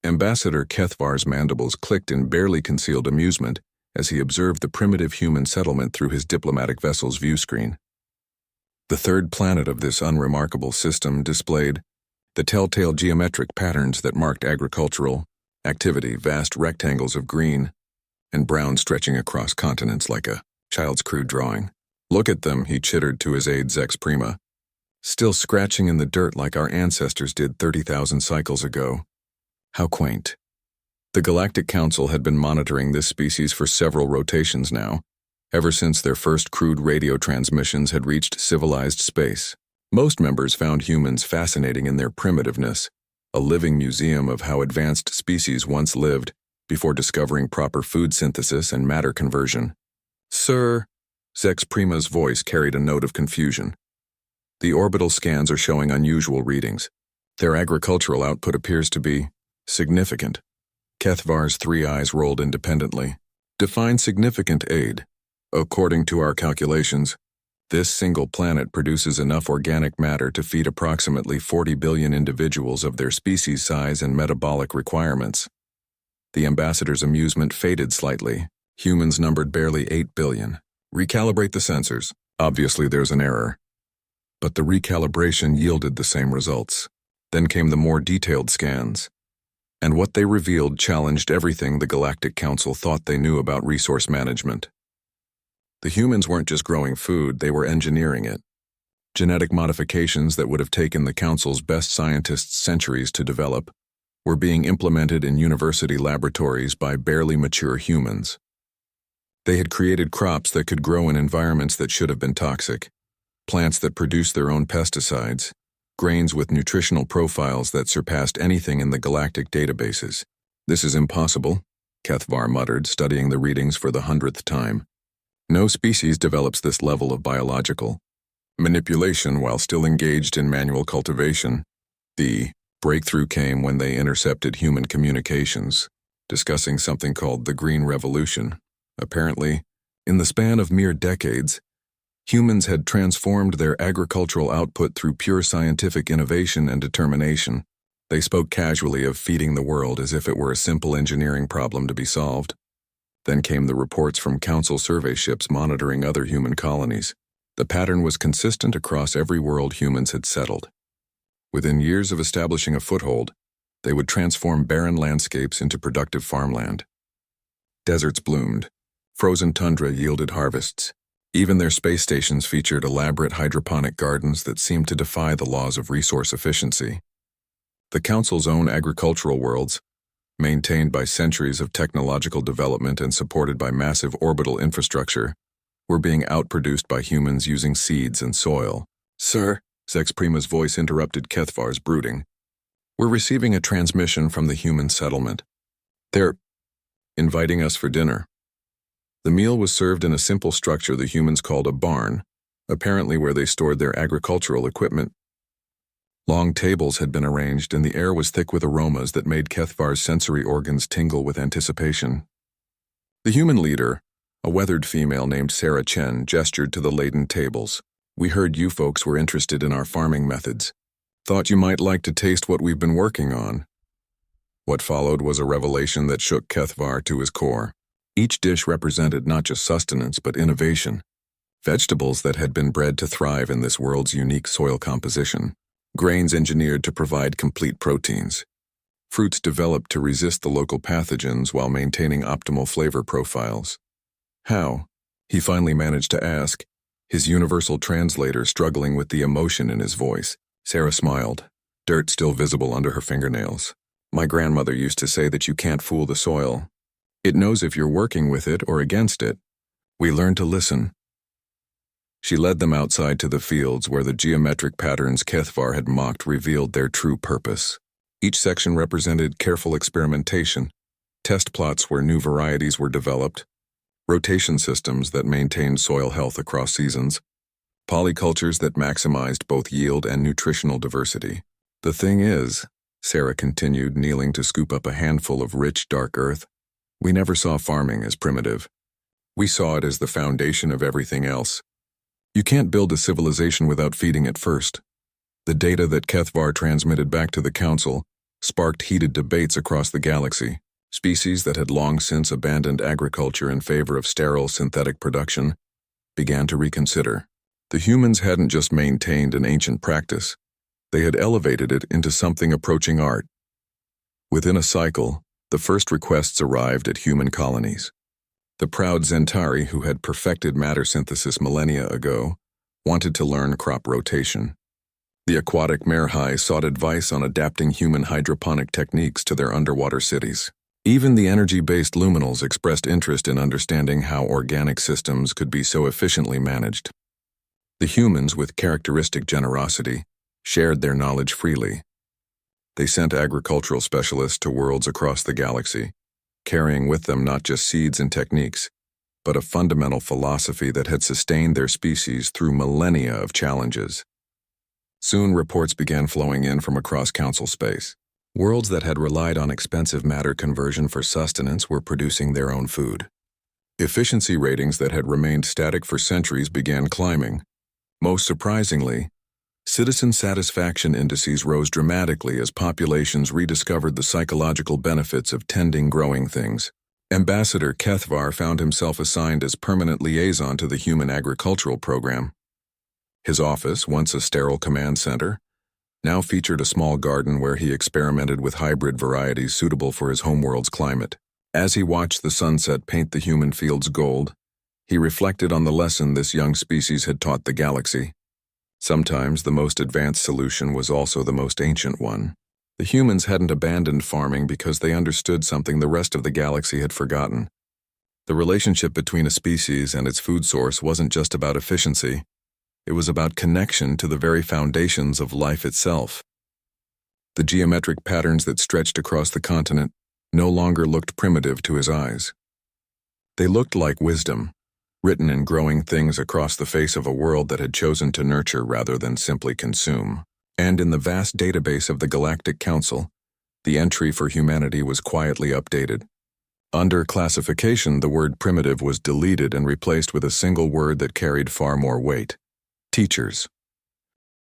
Ambassador Kethvar's mandibles clicked in barely concealed amusement as he observed the primitive human settlement through his diplomatic vessel's viewscreen. The third planet of this unremarkable system displayed the telltale geometric patterns that marked agricultural activity, vast rectangles of green and brown stretching across continents like a child's crude drawing. "Look at them," he chittered to his aide Zex Prima. "Still scratching in the dirt like our ancestors did 30,000 cycles ago. How quaint." The Galactic Council had been monitoring this species for several rotations now, ever since their first crude radio transmissions had reached civilized space. Most members found humans fascinating in their primitiveness, a living museum of how advanced species once lived before discovering proper food synthesis and matter conversion. "Sir," Zex Prima's voice carried a note of confusion. "The orbital scans are showing unusual readings. Their agricultural output appears to be significant." Kethvar's three eyes rolled independently. "Define significant, aid." "According to our calculations, this single planet produces enough organic matter to feed approximately 40 billion individuals of their species size and metabolic requirements." The ambassador's amusement faded slightly. "Humans numbered barely 8 billion. Recalibrate the sensors. Obviously there's an error." But the recalibration yielded the same results. Then came the more detailed scans. And what they revealed challenged everything the Galactic Council thought they knew about resource management. The humans weren't just growing food, they were engineering it. Genetic modifications that would have taken the Council's best scientists centuries to develop were being implemented in university laboratories by barely mature humans. They had created crops that could grow in environments that should have been toxic, plants that produced their own pesticides, grains with nutritional profiles that surpassed anything in the galactic databases. "This is impossible," Kethvar muttered, studying the readings for the 100th time. "No species develops this level of biological manipulation while still engaged in manual cultivation." The breakthrough came when they intercepted human communications, discussing something called the Green Revolution. Apparently, in the span of mere decades, humans had transformed their agricultural output through pure scientific innovation and determination. They spoke casually of feeding the world as if it were a simple engineering problem to be solved. Then came the reports from Council survey ships monitoring other human colonies. The pattern was consistent across every world humans had settled. Within years of establishing a foothold, they would transform barren landscapes into productive farmland. Deserts bloomed. Frozen tundra yielded harvests. Even their space stations featured elaborate hydroponic gardens that seemed to defy the laws of resource efficiency. The Council's own agricultural worlds, maintained by centuries of technological development and supported by massive orbital infrastructure, were being outproduced by humans using seeds and soil. "Sir," Zex Prima's voice interrupted Kethvar's brooding. "We're receiving a transmission from the human settlement. They're inviting us for dinner." The meal was served in a simple structure the humans called a barn, apparently where they stored their agricultural equipment. Long tables had been arranged, and the air was thick with aromas that made Kethvar's sensory organs tingle with anticipation. The human leader, a weathered female named Sarah Chen, gestured to the laden tables. "We heard you folks were interested in our farming methods. Thought you might like to taste what we've been working on." What followed was a revelation that shook Kethvar to his core. Each dish represented not just sustenance but innovation. Vegetables that had been bred to thrive in this world's unique soil composition. Grains engineered to provide complete proteins. Fruits developed to resist the local pathogens while maintaining optimal flavor profiles. "How?" he finally managed to ask, his universal translator struggling with the emotion in his voice. Sarah smiled, dirt still visible under her fingernails. "My grandmother used to say that you can't fool the soil. It knows if you're working with it or against it. We learned to listen." She led them outside to the fields where the geometric patterns Kethvar had mocked revealed their true purpose. Each section represented careful experimentation, test plots where new varieties were developed, rotation systems that maintained soil health across seasons, polycultures that maximized both yield and nutritional diversity. "The thing is," Sarah continued, kneeling to scoop up a handful of rich, dark earth, "we never saw farming as primitive. We saw it as the foundation of everything else. You can't build a civilization without feeding it first." The data that Kethvar transmitted back to the Council sparked heated debates across the galaxy. Species that had long since abandoned agriculture in favor of sterile synthetic production began to reconsider. The humans hadn't just maintained an ancient practice, they had elevated it into something approaching art. Within a cycle, the first requests arrived at human colonies. The proud Zentari, who had perfected matter synthesis millennia ago, wanted to learn crop rotation. The aquatic Merhai sought advice on adapting human hydroponic techniques to their underwater cities. Even the energy-based luminals expressed interest in understanding how organic systems could be so efficiently managed. The humans, with characteristic generosity, shared their knowledge freely. They sent agricultural specialists to worlds across the galaxy, carrying with them not just seeds and techniques, but a fundamental philosophy that had sustained their species through millennia of challenges. Soon reports began flowing in from across council space. Worlds that had relied on expensive matter conversion for sustenance were producing their own food. Efficiency ratings that had remained static for centuries began climbing. Most surprisingly, citizen satisfaction indices rose dramatically as populations rediscovered the psychological benefits of tending growing things. Ambassador Kethvar found himself assigned as permanent liaison to the Human Agricultural Program. His office, once a sterile command center, now featured a small garden where he experimented with hybrid varieties suitable for his homeworld's climate. As he watched the sunset paint the human fields gold, he reflected on the lesson this young species had taught the galaxy. Sometimes the most advanced solution was also the most ancient one. The humans hadn't abandoned farming because they understood something the rest of the galaxy had forgotten. The relationship between a species and its food source wasn't just about efficiency. It was about connection to the very foundations of life itself. The geometric patterns that stretched across the continent no longer looked primitive to his eyes. They looked like wisdom, written in growing things across the face of a world that had chosen to nurture rather than simply consume. And in the vast database of the Galactic Council, the entry for humanity was quietly updated. Under classification, the word primitive was deleted and replaced with a single word that carried far more weight: teachers.